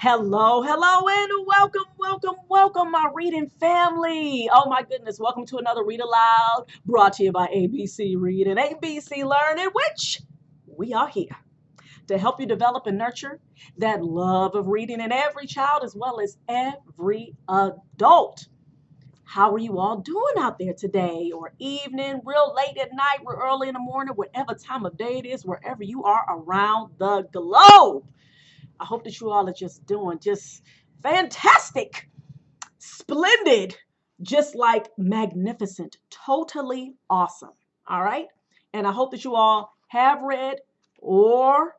Hello, hello, and welcome, welcome, welcome, my reading family. Oh my goodness, welcome to another Read Aloud brought to you by ABC Read and ABC Learn, in which we are here to help you develop and nurture that love of reading in every child as well as every adult. How are you all doing out there today or evening, real late at night, real early in the morning, whatever time of day it is, wherever you are around the globe? I hope that you all are just doing just fantastic, splendid, just like magnificent, totally awesome. All right. And I hope that you all have read or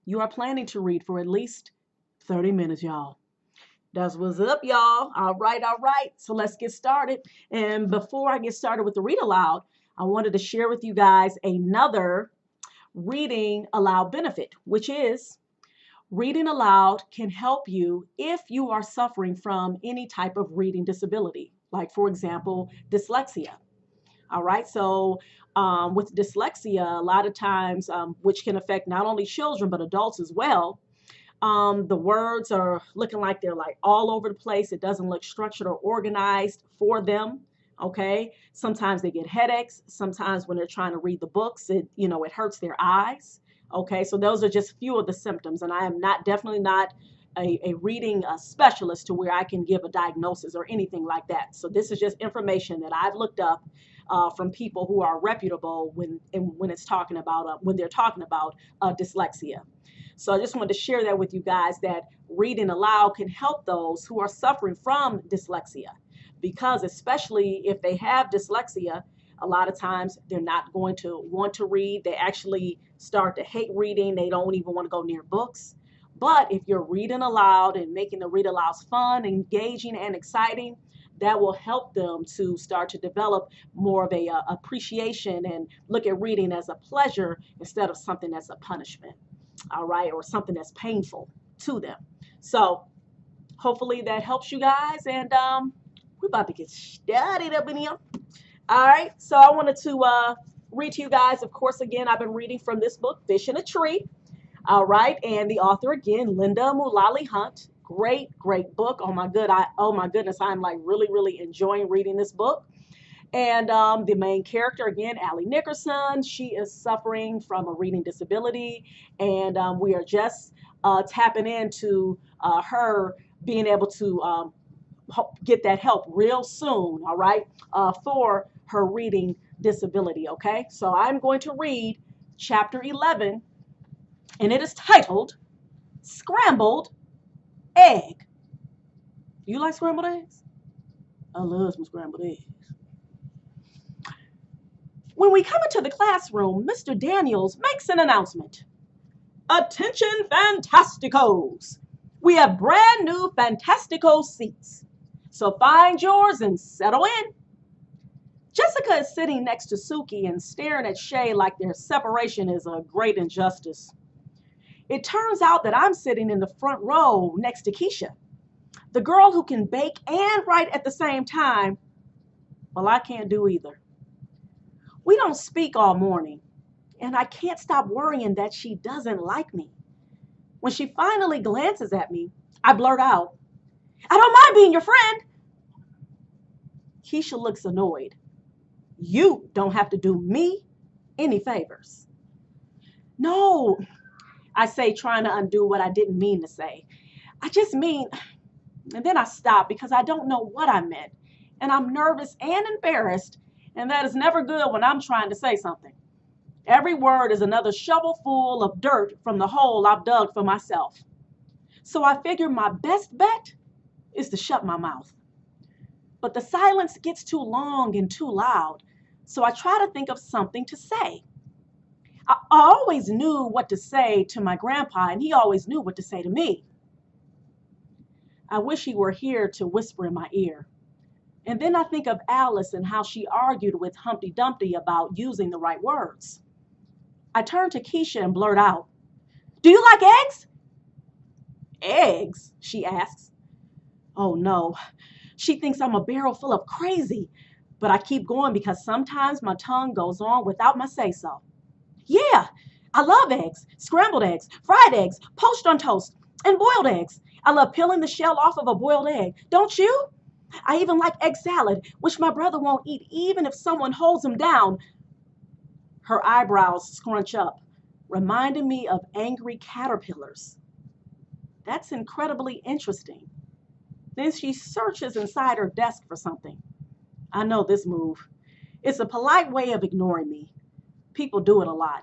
you are planning to read for at least 30 minutes, y'all. That's what's up, y'all. All right, all right. So let's get started. And before I get started with the read aloud, I wanted to share with you guys another reading aloud benefit, which is reading aloud can help you if you are suffering from any type of reading disability, like, for example, dyslexia. All right, so with dyslexia, a lot of times, which can affect not only children but adults as well, the words are looking like they're like all over the place. It doesn't look structured or organized for them. Okay, sometimes they get headaches. Sometimes when they're trying to read the books, it hurts their eyes. Okay, so those are just a few of the symptoms, and I am definitely not a reading specialist to where I can give a diagnosis or anything like that. So this is just information that I've looked up from people who are reputable when it's talking about when they're talking about dyslexia. So I just wanted to share that with you guys, that reading aloud can help those who are suffering from dyslexia, because especially if they have dyslexia, a lot of times they're not going to want to read. They actually start to hate reading. They don't even want to go near books. But if you're reading aloud and making the read alouds fun, engaging, and exciting, that will help them to start to develop more of a appreciation and look at reading as a pleasure instead of something that's a punishment. All right, or something that's painful to them. So hopefully that helps you guys, and we're about to get started up in here. All right, so I wanted to read to you guys. Of course, again, I've been reading from this book, Fish in a Tree. All right, and the author again, Linda Mullally Hunt. Great, great book. Oh my goodness, I'm like really, really enjoying reading this book. And the main character, again, Allie Nickerson, she is suffering from a reading disability. And we are just tapping into her being able to get that help real soon, all right, for her reading disability, okay? So I'm going to read chapter 11, and it is titled Scrambled Egg. You like scrambled eggs? I love some scrambled eggs. When we come into the classroom, Mr. Daniels makes an announcement. Attention, Fantasticos! We have brand new Fantastico seats. So find yours and settle in. Jessica is sitting next to Suki and staring at Shay like their separation is a great injustice. It turns out that I'm sitting in the front row next to Keisha, the girl who can bake and write at the same time. Well, I can't do either. We don't speak all morning, and I can't stop worrying that she doesn't like me. When she finally glances at me, I blurt out, I don't mind being your friend. Keisha looks annoyed. You don't have to do me any favors. No, I say, trying to undo what I didn't mean to say. I just mean, and then I stop because I don't know what I meant, and I'm nervous and embarrassed. And that is never good when I'm trying to say something. Every word is another shovel full of dirt from the hole I've dug for myself. So I figure my best bet is to shut my mouth. But the silence gets too long and too loud, so I try to think of something to say. I always knew what to say to my grandpa, and he always knew what to say to me. I wish he were here to whisper in my ear. And then I think of Alice and how she argued with Humpty Dumpty about using the right words. I turn to Keisha and blurt out, Do you like eggs? Eggs? She asks. Oh no, she thinks I'm a barrel full of crazy, but I keep going because sometimes my tongue goes on without my say-so. Yeah, I love eggs, scrambled eggs, fried eggs, poached on toast. And boiled eggs. I love peeling the shell off of a boiled egg. Don't you? I even like egg salad, which my brother won't eat even if someone holds him down. Her eyebrows scrunch up, reminding me of angry caterpillars. That's incredibly interesting. Then she searches inside her desk for something. I know this move. It's a polite way of ignoring me. People do it a lot.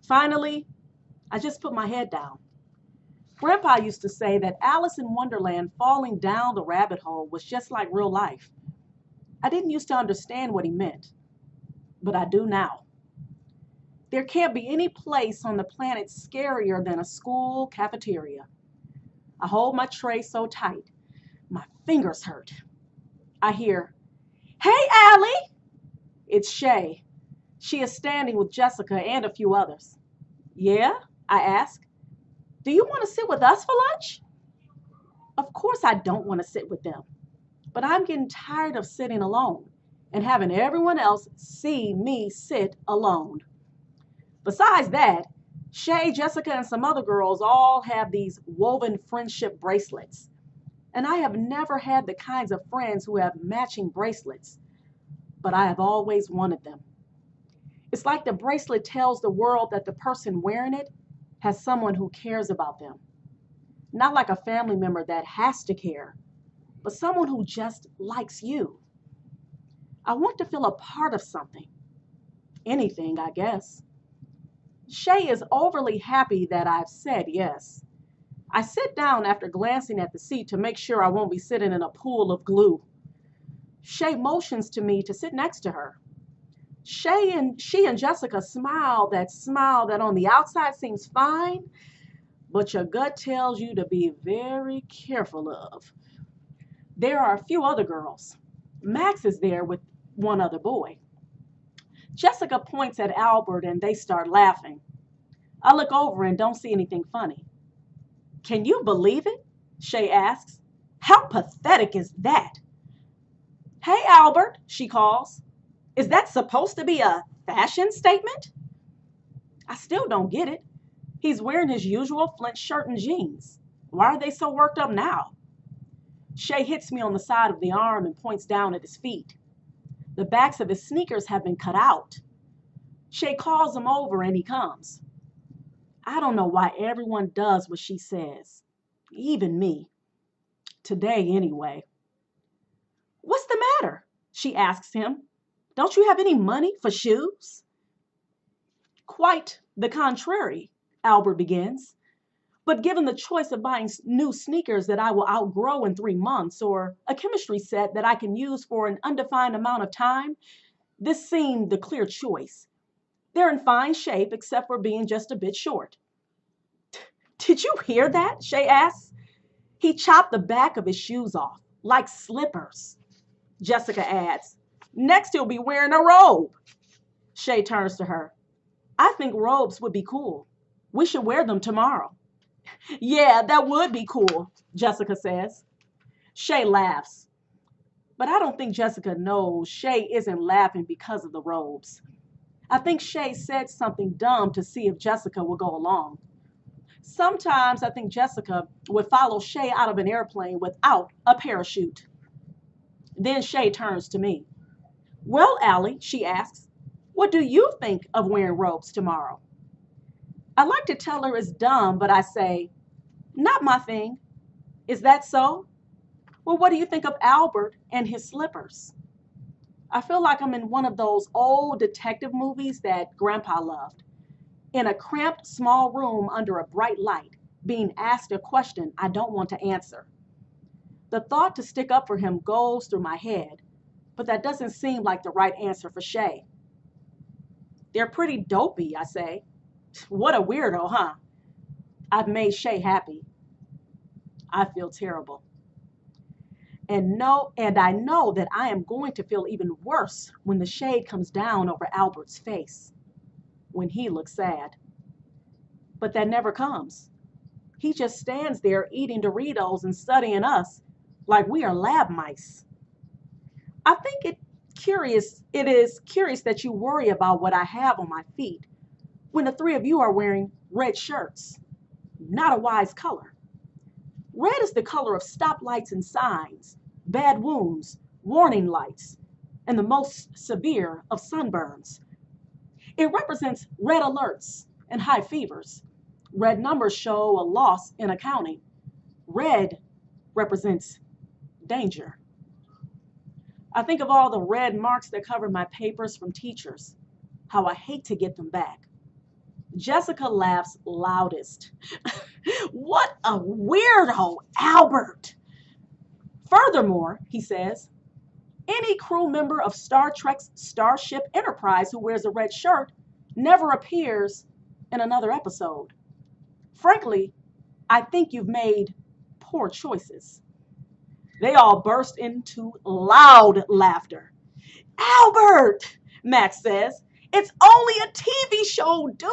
Finally, I just put my head down. Grandpa used to say that Alice in Wonderland falling down the rabbit hole was just like real life. I didn't used to understand what he meant, but I do now. There can't be any place on the planet scarier than a school cafeteria. I hold my tray so tight, my fingers hurt. I hear, "Hey, Allie!" It's Shay. She is standing with Jessica and a few others. "Yeah?" I ask. "Do you want to sit with us for lunch?" Of course I don't want to sit with them, but I'm getting tired of sitting alone and having everyone else see me sit alone. Besides that, Shay, Jessica, and some other girls all have these woven friendship bracelets. And I have never had the kinds of friends who have matching bracelets, but I have always wanted them. It's like the bracelet tells the world that the person wearing it has someone who cares about them. Not like a family member that has to care, but someone who just likes you. I want to feel a part of something. Anything, I guess. Shay is overly happy that I've said yes. I sit down after glancing at the seat to make sure I won't be sitting in a pool of glue. Shay motions to me to sit next to her. She and Jessica smile that on the outside seems fine, but your gut tells you to be very careful of. There are a few other girls. Max is there with one other boy. Jessica points at Albert and they start laughing. I look over and don't see anything funny. "Can you believe it?" Shay asks. "How pathetic is that?" "Hey, Albert," she calls. "Is that supposed to be a fashion statement?" I still don't get it. He's wearing his usual Flint shirt and jeans. Why are they so worked up now? Shay hits me on the side of the arm and points down at his feet. The backs of his sneakers have been cut out. Shay calls him over and he comes. I don't know why everyone does what she says. Even me. Today, anyway. "What's the matter?" she asks him. "Don't you have any money for shoes?" "Quite the contrary," Albert begins. "But given the choice of buying new sneakers that I will outgrow in 3 months or a chemistry set that I can use for an undefined amount of time, this seemed the clear choice. They're in fine shape except for being just a bit short." "Did you hear that?" Shay asks. "He chopped the back of his shoes off, like slippers." Jessica adds, "Next he'll be wearing a robe." Shay turns to her. "I think robes would be cool. We should wear them tomorrow." "Yeah, that would be cool," Jessica says. Shay laughs. But I don't think Jessica knows Shay isn't laughing because of the robes. I think Shay said something dumb to see if Jessica will go along. Sometimes I think Jessica would follow Shay out of an airplane without a parachute. Then Shay turns to me. "Well, Allie," she asks, "what do you think of wearing robes tomorrow?" I like to tell her it's dumb, but I say, "Not my thing." "Is that so? Well, what do you think of Albert and his slippers?" I feel like I'm in one of those old detective movies that Grandpa loved. In a cramped, small room under a bright light, being asked a question I don't want to answer. The thought to stick up for him goes through my head, but that doesn't seem like the right answer for Shay. "They're pretty dopey," I say. What a weirdo, huh? I've made Shay happy. I feel terrible. And I know that I am going to feel even worse when the shade comes down over Albert's face, when he looks sad. But that never comes. He just stands there eating Doritos and studying us like we are lab mice. I think it is curious that you worry about what I have on my feet when the three of you are wearing red shirts. not a wise color. Red is the color of stoplights and signs, bad wounds, warning lights, and the most severe of sunburns. It represents red alerts and high fevers. Red numbers show a loss in accounting. Red represents danger. I think of all the red marks that cover my papers from teachers, how I hate to get them back. Jessica laughs loudest. What a weirdo, Albert. Furthermore, he says, any crew member of Star Trek's Starship Enterprise who wears a red shirt never appears in another episode. Frankly, I think you've made poor choices. They all burst into loud laughter. Albert, Max says, it's only a TV show, dude,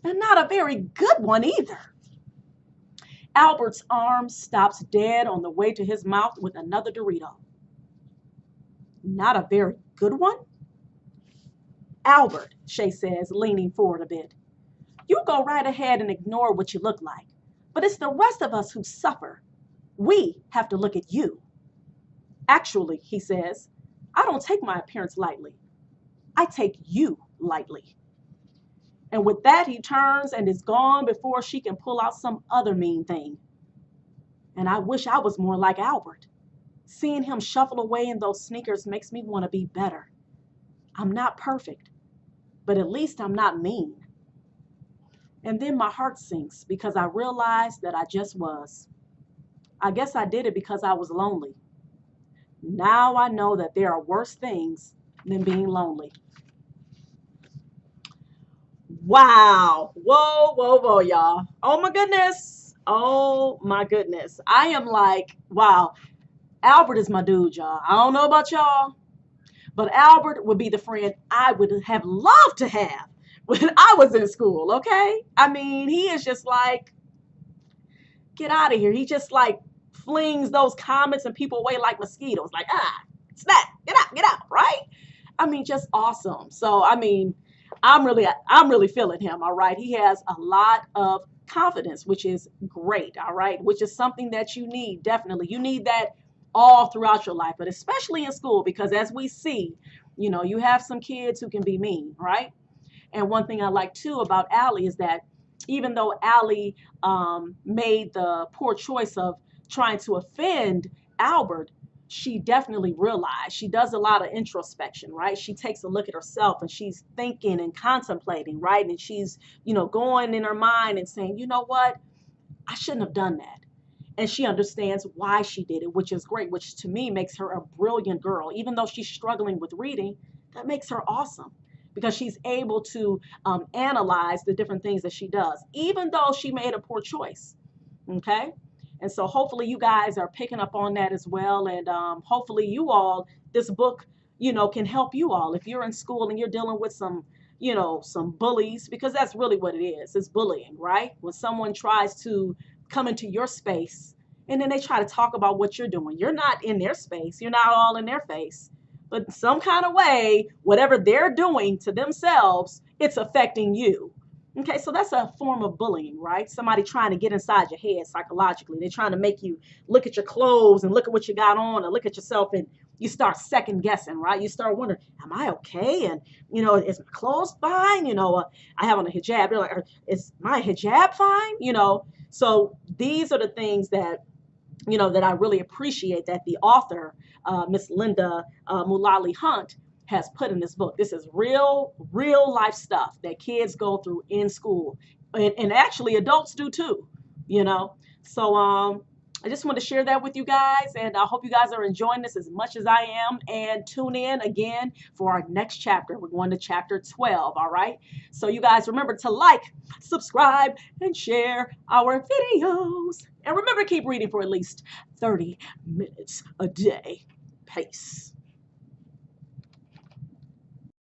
and not a very good one either. Albert's arm stops dead on the way to his mouth with another Dorito. Not a very good one? Albert, Shay says, leaning forward a bit. You go right ahead and ignore what you look like, but it's the rest of us who suffer. We have to look at you. Actually, he says, I don't take my appearance lightly. I take you lightly. And with that, he turns and is gone before she can pull out some other mean thing. And I wish I was more like Albert. Seeing him shuffle away in those sneakers makes me want to be better. I'm not perfect, but at least I'm not mean. And then my heart sinks because I realized that I just was. I guess I did it because I was lonely. Now I know that there are worse things than being lonely. Wow. Whoa, whoa, whoa, y'all. Oh my goodness. Oh my goodness. I am like, wow. Albert is my dude, y'all. I don't know about y'all, but Albert would be the friend I would have loved to have when I was in school, okay? I mean, he is just like, get out of here. He just like flings those comments and people away like mosquitoes. Like, snap, get out, right? I mean, just awesome. So, I mean, I'm really feeling him, all right? He has a lot of confidence, which is great, all right? Which is something that you need, definitely. You need that all throughout your life, but especially in school, because as we see, you know, you have some kids who can be mean, right? And one thing I like too about Allie is that even though Allie made the poor choice of trying to offend Albert, she definitely realized, she does a lot of introspection, right? She takes a look at herself and she's thinking and contemplating, right? And she's, you know, going in her mind and saying, you know what? I shouldn't have done that. And she understands why she did it, which is great, which to me makes her a brilliant girl. Even though she's struggling with reading, that makes her awesome because she's able to analyze the different things that she does, even though she made a poor choice, okay? And so hopefully you guys are picking up on that as well. And hopefully you all, this book, you know, can help you all. If you're in school and you're dealing with some, you know, some bullies, because that's really what it is. It's bullying, right? When someone tries to come into your space and then they try to talk about what you're doing. You're not in their space. You're not all in their face. But some kind of way, whatever they're doing to themselves, it's affecting you. Okay, so that's a form of bullying, right? Somebody trying to get inside your head psychologically. They're trying to make you look at your clothes and look at what you got on and look at yourself, and you start second guessing, right? You start wondering, am I okay? And, you know, is my clothes fine? You know, I have on a hijab. You're like, is my hijab fine? You know, so these are the things that, you know, that I really appreciate that the author, Miss Linda Mullally Hunt, has put in this book. This is real life stuff that kids go through in school, and actually adults do too, you know. So I just want to share that with you guys, and I hope you guys are enjoying this as much as I am, and tune in again for our next chapter. We're going to chapter 12, all right? So you guys remember to like, subscribe, and share our videos. And remember, keep reading for at least 30 minutes a day. Peace.